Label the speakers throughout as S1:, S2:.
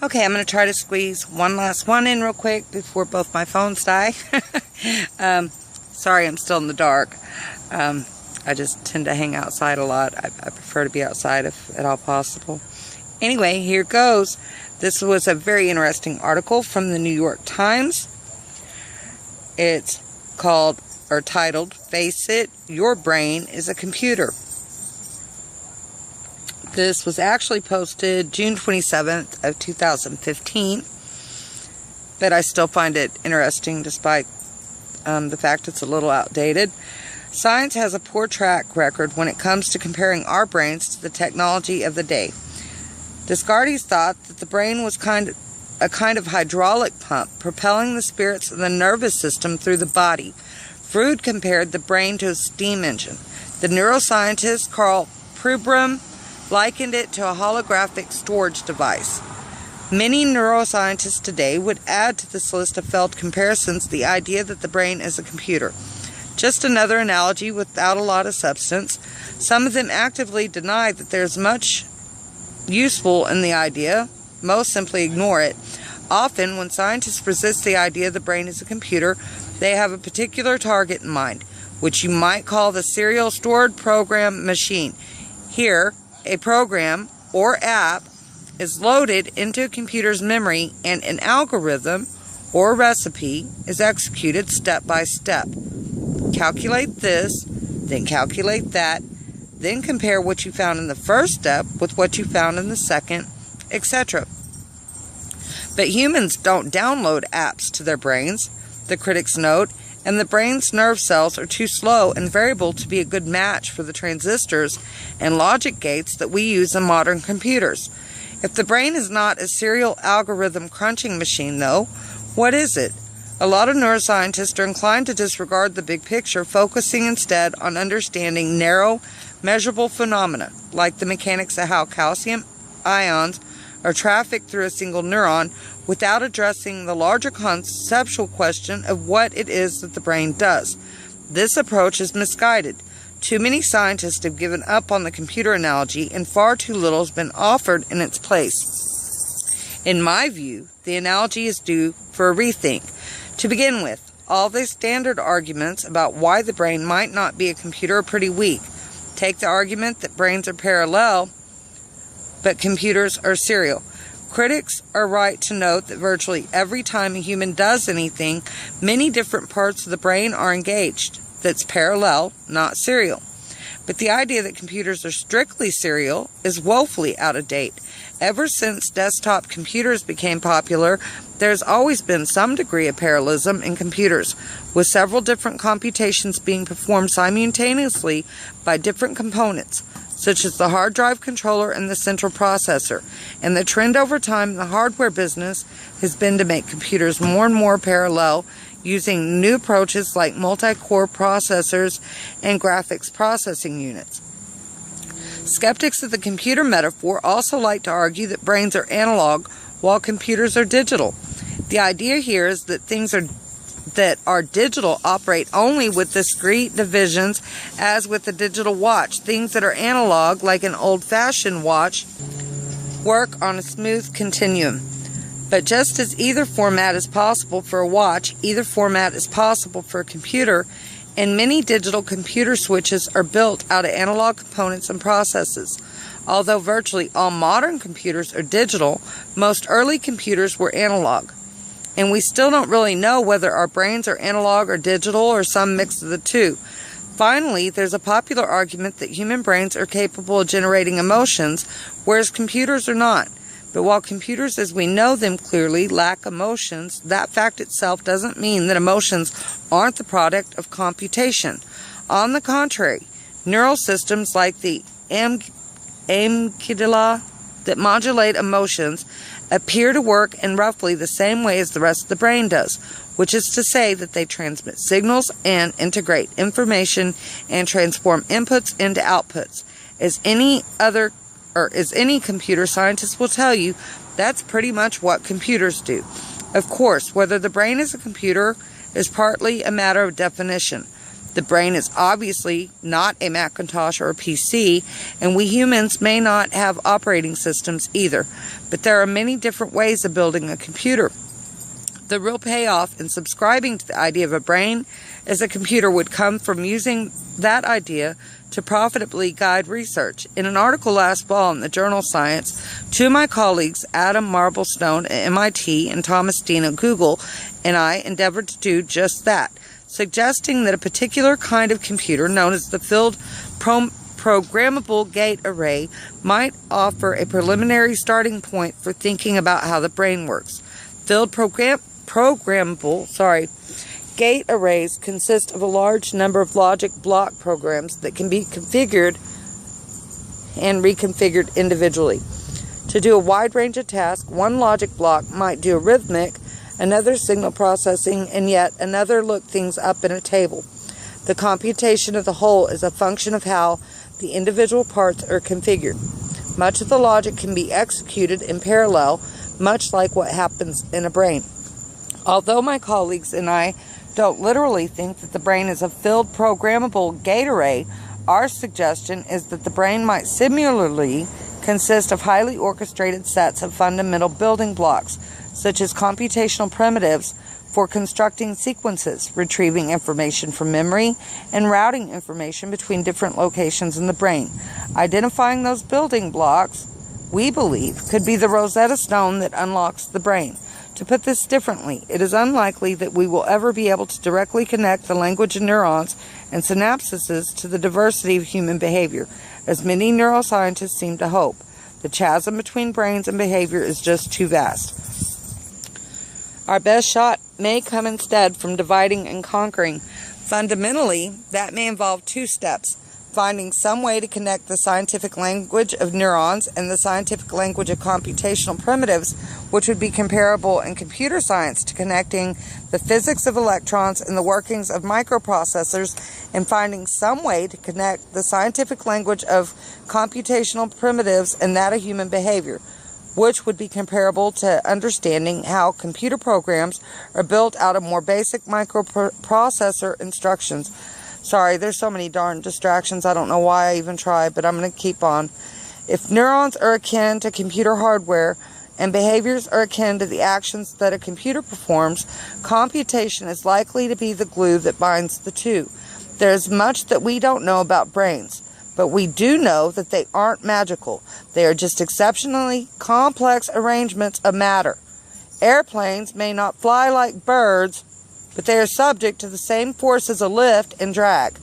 S1: Okay, I'm going to try to squeeze one last one in real quick before both my phones die. Sorry, I'm still in the dark. I just tend to hang outside a lot. I prefer to be outside if at all possible. Anyway, here goes. This was a very interesting article from the New York Times. It's called, or titled, "Face It, Your Brain is a Computer." This was actually posted June 27th of 2015, but I still find it interesting despite the fact it's a little outdated. Science has a poor track record when it comes to comparing our brains to the technology of the day. Descartes thought that the brain was a kind of hydraulic pump propelling the spirits of the nervous system through the body. Freud compared the brain to a steam engine. The neuroscientist Karl Prubram likened it to a holographic storage device. Many neuroscientists today would add to this list of failed comparisons the idea that the brain is a computer. Just another analogy without a lot of substance. Some of them actively deny that there's much useful in the idea. Most simply ignore it. Often, when scientists resist the idea the brain is a computer, they have a particular target in mind, which you might call the serial stored program machine. Here, a program or app is loaded into a computer's memory and an algorithm or recipe is executed step by step. Calculate this, then calculate that, then compare what you found in the first step with what you found in the second, etc. But humans don't download apps to their brains, the critics note, and the brain's nerve cells are too slow and variable to be a good match for the transistors and logic gates that we use in modern computers. If the brain is not a serial algorithm crunching machine, though, what is it? A lot of neuroscientists are inclined to disregard the big picture, focusing instead on understanding narrow, measurable phenomena, like the mechanics of how calcium ions are trafficked through a single neuron, without addressing the larger conceptual question of what it is that the brain does. This approach is misguided. Too many scientists have given up on the computer analogy, and far too little has been offered in its place. In my view, the analogy is due for a rethink. To begin with, all the standard arguments about why the brain might not be a computer are pretty weak. Take the argument that brains are parallel, but computers are serial. Critics are right to note that virtually every time a human does anything, many different parts of the brain are engaged. That's parallel, not serial. But the idea that computers are strictly serial is woefully out of date. Ever since desktop computers became popular, there's always been some degree of parallelism in computers, with several different computations being performed simultaneously by different components, such as the hard drive controller and the central processor. And the trend over time in the hardware business has been to make computers more and more parallel, using new approaches like multi-core processors and graphics processing units. Skeptics of the computer metaphor also like to argue that brains are analog while computers are digital. The idea here is that things that are digital operate only with discrete divisions, as with a digital watch. Things that are analog, like an old-fashioned watch, work on a smooth continuum. But just as either format is possible for a watch, either format is possible for a computer, and many digital computer switches are built out of analog components and processes. Although virtually all modern computers are digital, most early computers were analog. And we still don't really know whether our brains are analog or digital or some mix of the two. Finally, there's a popular argument that human brains are capable of generating emotions, whereas computers are not. But while computers as we know them clearly lack emotions, that fact itself doesn't mean that emotions aren't the product of computation. On the contrary, neural systems like the amygdala that modulate emotions appear to work in roughly the same way as the rest of the brain does, which is to say that they transmit signals and integrate information and transform inputs into outputs. As any computer scientist will tell you, that's pretty much what computers do. Of course, whether the brain is a computer is partly a matter of definition. The brain is obviously not a Macintosh or a PC, and we humans may not have operating systems either, but there are many different ways of building a computer. The real payoff in subscribing to the idea of a brain as a computer would come from using that idea to profitably guide research. In an article last fall in the journal Science, two of my colleagues, Adam Marblestone at MIT and Thomas Dean at Google, and I endeavored to do just that, suggesting that a particular kind of computer known as the Field Programmable Gate Array might offer a preliminary starting point for thinking about how the brain works. Field programmable gate arrays consist of a large number of logic block programs that can be configured and reconfigured individually. To do a wide range of tasks, one logic block might do arithmetic, another signal processing, and yet another look things up in a table. The computation of the whole is a function of how the individual parts are configured. Much of the logic can be executed in parallel, much like what happens in a brain. Although my colleagues and I don't literally think that the brain is a field programmable gate array, our suggestion is that the brain might similarly consist of highly orchestrated sets of fundamental building blocks, such as computational primitives for constructing sequences, retrieving information from memory, and routing information between different locations in the brain. Identifying those building blocks, we believe, could be the Rosetta Stone that unlocks the brain. To put this differently, it is unlikely that we will ever be able to directly connect the language of neurons and synapses to the diversity of human behavior, as many neuroscientists seem to hope. The chasm between brains and behavior is just too vast. Our best shot may come instead from dividing and conquering. Fundamentally, that may involve two steps: finding some way to connect the scientific language of neurons and the scientific language of computational primitives, which would be comparable in computer science to connecting the physics of electrons and the workings of microprocessors, and finding some way to connect the scientific language of computational primitives and that of human behavior, which would be comparable to understanding how computer programs are built out of more basic microprocessor instructions. Sorry, there's so many darn distractions. I don't know why I even tried, but I'm going to keep on. If neurons are akin to computer hardware and behaviors are akin to the actions that a computer performs, computation is likely to be the glue that binds the two. There is much that we don't know about brains, but we do know that they aren't magical. They are just exceptionally complex arrangements of matter. Airplanes may not fly like birds, but they are subject to the same forces of lift and drag.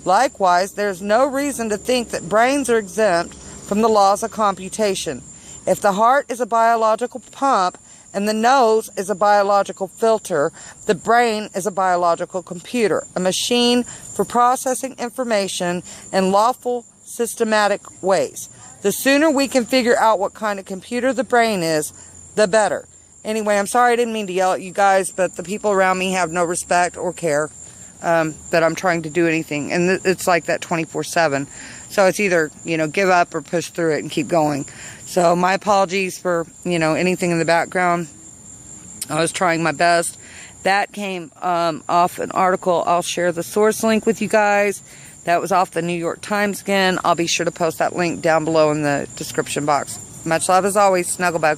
S1: Likewise, there is no reason to think that brains are exempt from the laws of computation. If the heart is a biological pump and the nose is a biological filter, the brain is a biological computer, a machine for processing information in lawful, systematic ways. The sooner we can figure out what kind of computer the brain is, the better. Anyway, I'm sorry I didn't mean to yell at you guys, but the people around me have no respect or care that I'm trying to do anything. And it's like that 24/7. So it's either, give up or push through it and keep going. So my apologies for, anything in the background. I was trying my best. That came off an article. I'll share the source link with you guys. That was off the New York Times again. I'll be sure to post that link down below in the description box. Much love as always. Snugglebug.